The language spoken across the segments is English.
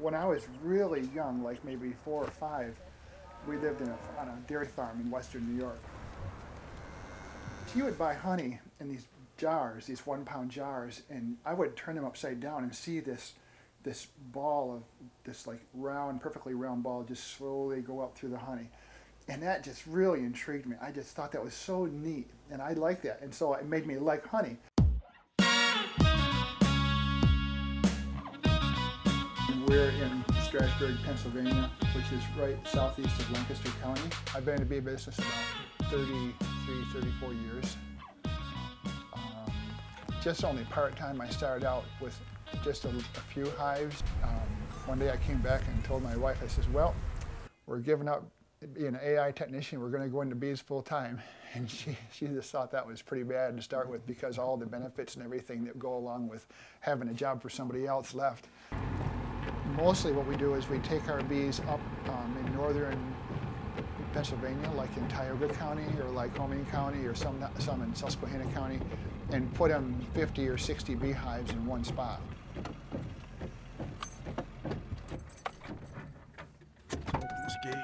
When I was really young, like maybe 4 or 5, we lived on a dairy farm in western New York. He would buy honey in these jars, these 1-pound jars, and I would turn them upside down and see this ball of this like round, perfectly round ball just slowly go up through the honey. And that just really intrigued me. I just thought that was so neat, and I liked that, and so it made me like honey. We're in Strasburg, Pennsylvania, which is right southeast of Lancaster County. I've been in the bee business about 33, 34 years. Just only part-time. I started out with just a few hives. One day I came back and told my wife, I says, well, we're giving up being an AI technician, we're going to go into bees full-time. And she just thought that was pretty bad to start with, because all the benefits and everything that go along with having a job for somebody else left. Mostly what we do is we take our bees up in northern Pennsylvania, like in Tioga County or Lycoming County or some in Susquehanna County, and put them 50 or 60 beehives in one spot. Open this gate.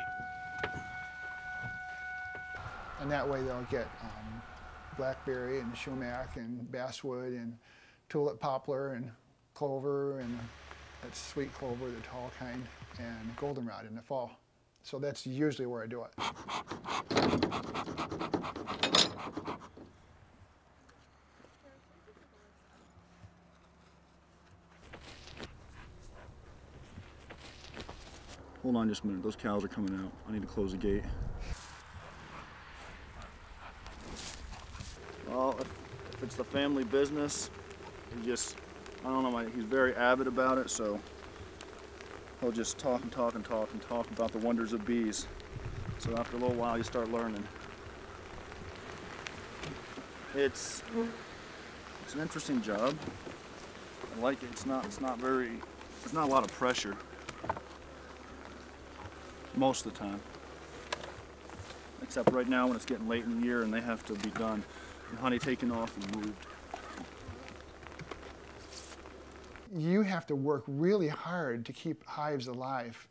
And that way they'll get blackberry and sumac and basswood and tulip poplar and clover and that's sweet clover, the tall kind, and goldenrod in the fall. So that's usually where I do it. Hold on just a minute, those cows are coming out. I need to close the gate. Well, if it's the family business, I don't know, he's very avid about it, so he'll just talk and talk and talk and talk about the wonders of bees. So after a little while, you start learning. It's an interesting job. I like it. It's not a lot of pressure most of the time. Except right now when it's getting late in the year and they have to be done. The honey taken off and moved. You have to work really hard to keep hives alive.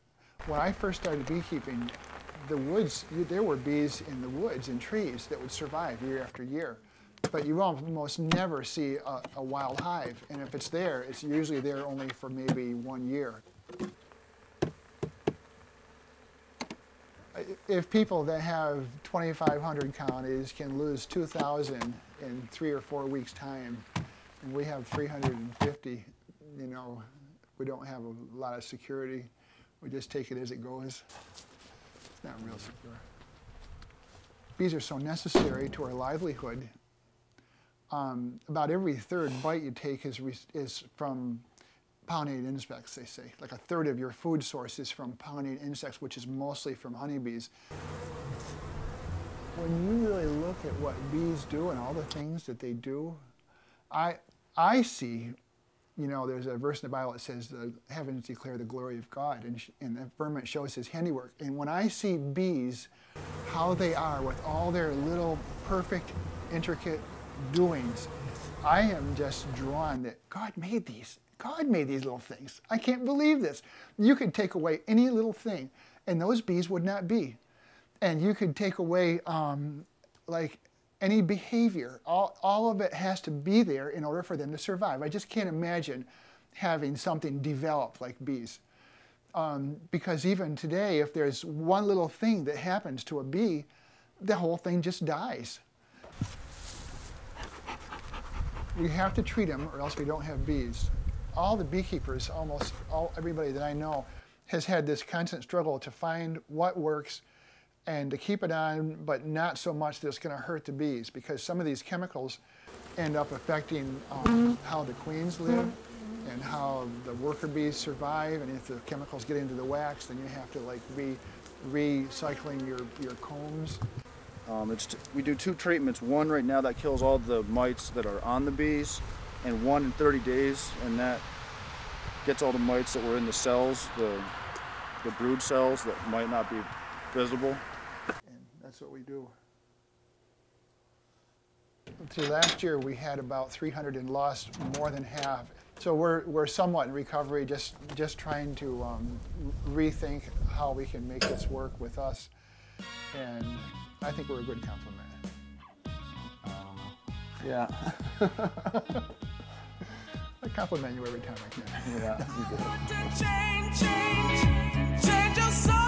When I first started beekeeping, the woods, there were bees in the woods and trees that would survive year after year. But you almost never see a wild hive. And if it's there, it's usually there only for maybe 1 year. If people that have 2,500 colonies can lose 2,000 in 3 or 4 weeks' time, and we have 350, you know, we don't have a lot of security. We just take it as it goes. It's not real secure. Bees are so necessary to our livelihood. About every third bite you take is from pollinated insects, they say. Like a third of your food source is from pollinated insects, which is mostly from honeybees. When you really look at what bees do and all the things that they do, I see, you know, there's a verse in the Bible that says the heavens declare the glory of God, and the firmament shows his handiwork. And when I see bees, how they are with all their little perfect, intricate doings, I am just drawn that God made these. God made these little things. I can't believe this. You could take away any little thing, and those bees would not be. And you could take away like any behavior. All of it has to be there in order for them to survive. I just can't imagine having something develop like bees. Because even today, if there's one little thing that happens to a bee, the whole thing just dies. We have to treat them or else we don't have bees. All the beekeepers, almost everybody that I know, has had this constant struggle to find what works and to keep it on, but not so much that it's going to hurt the bees, because some of these chemicals end up affecting how the queens live and how the worker bees survive, and if the chemicals get into the wax, then you have to like recycling your combs. We do 2 treatments, one right now that kills all the mites that are on the bees, and one in 30 days, and that gets all the mites that were in the cells, the brood cells that might not be visible. And that's what we do. Through last year, we had about 300 and lost more than half. So we're somewhat in recovery, just trying to rethink how we can make this work with us, and I think we're a good complement. Yeah. I compliment you every time I can. Yeah, you do. Change your soul.